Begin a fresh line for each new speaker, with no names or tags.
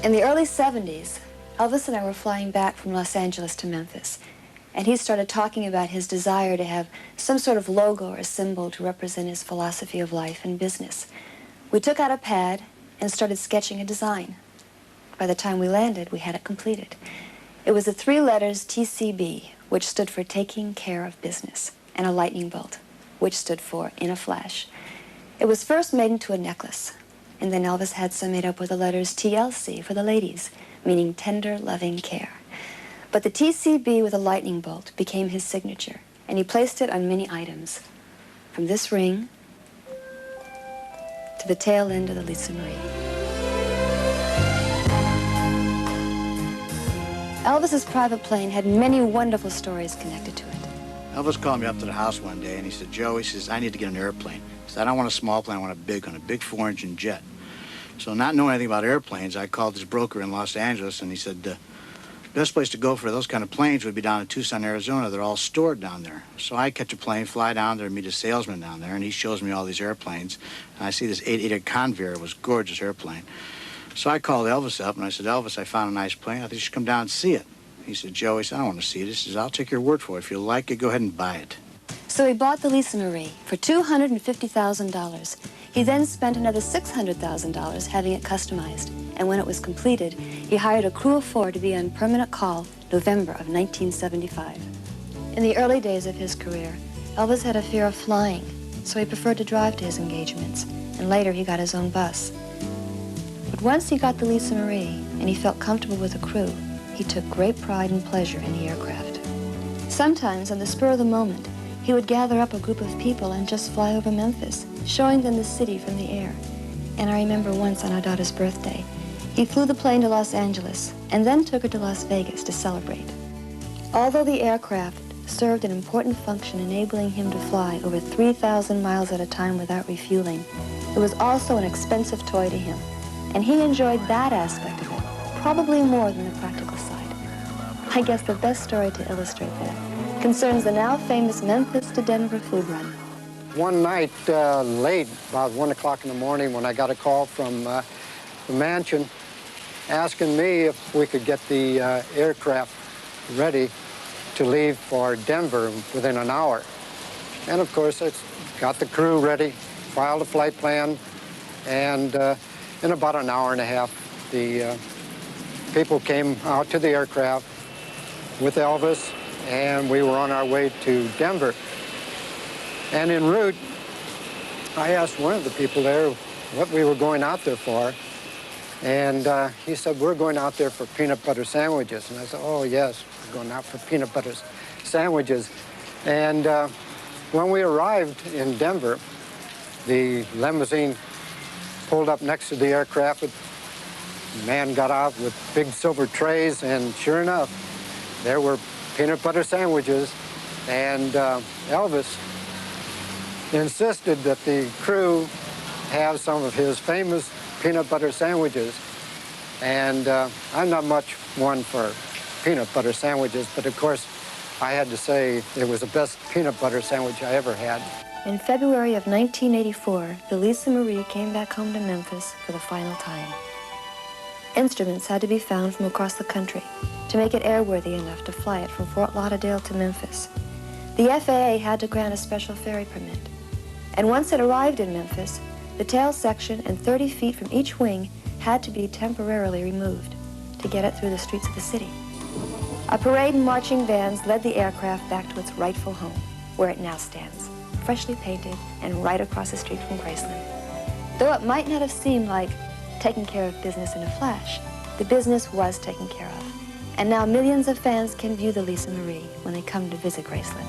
In the early 70s, Elvis and I were flying back from Los Angeles to Memphis, and he started talking about his desire to have some sort of logo or symbol to represent his philosophy of life and business. We took out a pad and started sketching a design. By the time we landed, we had it completed. It was the 3 letters TCB, which stood for Taking Care of Business, and a lightning bolt, which stood for In a Flash. It was first made into a necklace, and then Elvis had some made up with the letters TLC for the ladies, meaning tender, loving care. But the TCB with a lightning bolt became his signature, and he placed it on many items, from this ring to the tail end of the Lisa Marie. Elvis's private plane had many wonderful stories connected to it.
Elvis called me up to the house one day, and he said, Joe, he says, I need to get an airplane. He said, I don't want a small plane, I want a big one, a big 4-engine jet. So not knowing anything about airplanes, I called this broker in Los Angeles, and he said, the best place to go for those kind of planes would be down in Tucson, Arizona. They're all stored down there. So I catch a plane, fly down there, meet a salesman down there, and he shows me all these airplanes. And I see this 888 Convair. It was a gorgeous airplane. So I called Elvis up, and I said, Elvis, I found a nice plane. I think you should come down and see it. He said, Joe, he said, I don't want to see it. He says, I'll take your word for it. If you like it, go ahead and buy it.
So he bought the Lisa Marie for $250,000. He then spent another $600,000 having it customized. And when it was completed, he hired a crew of 4 to be on permanent call November of 1975. In the early days of his career, Elvis had a fear of flying, so he preferred to drive to his engagements, and later he got his own bus. But once he got the Lisa Marie and he felt comfortable with the crew, he took great pride and pleasure in the aircraft. Sometimes, on the spur of the moment, he would gather up a group of people and just fly over Memphis, showing them the city from the air. And I remember once on our daughter's birthday, he flew the plane to Los Angeles and then took her to Las Vegas to celebrate. Although the aircraft served an important function enabling him to fly over 3,000 miles at a time without refueling, it was also an expensive toy to him. And he enjoyed that aspect of it probably more than the practical side. I guess the best story to illustrate that concerns the now famous Memphis to Denver food run.
One night late, about 1 o'clock in the morning, when I got a call from the mansion asking me if we could get the aircraft ready to leave for Denver within an hour. And of course, I got the crew ready, filed a flight plan, and in about an hour and a half, the people came out to the aircraft with Elvis, and we were on our way to Denver. And en route, I asked one of the people there what we were going out there for. And he said, we're going out there for peanut butter sandwiches. And I said, oh, yes, we're going out for peanut butter sandwiches. And when we arrived in Denver, the limousine pulled up next to the aircraft. The man got out with big silver trays, and sure enough, there were peanut butter sandwiches. And Elvis insisted that the crew have some of his famous peanut butter sandwiches. And I'm not much one for peanut butter sandwiches, but of course, I had to say it was the best peanut butter sandwich I ever had.
In February of 1984, the Lisa Marie came back home to Memphis for the final time. Instruments had to be found from across the country to make it airworthy enough to fly it from Fort Lauderdale to Memphis. The FAA had to grant a special ferry permit. And once it arrived in Memphis, the tail section and 30 feet from each wing had to be temporarily removed to get it through the streets of the city. A parade and marching bands led the aircraft back to its rightful home, where it now stands, freshly painted and right across the street from Graceland. Though it might not have seemed like taking care of business in a flash, the business was taken care of. And now millions of fans can view the Lisa Marie when they come to visit Graceland.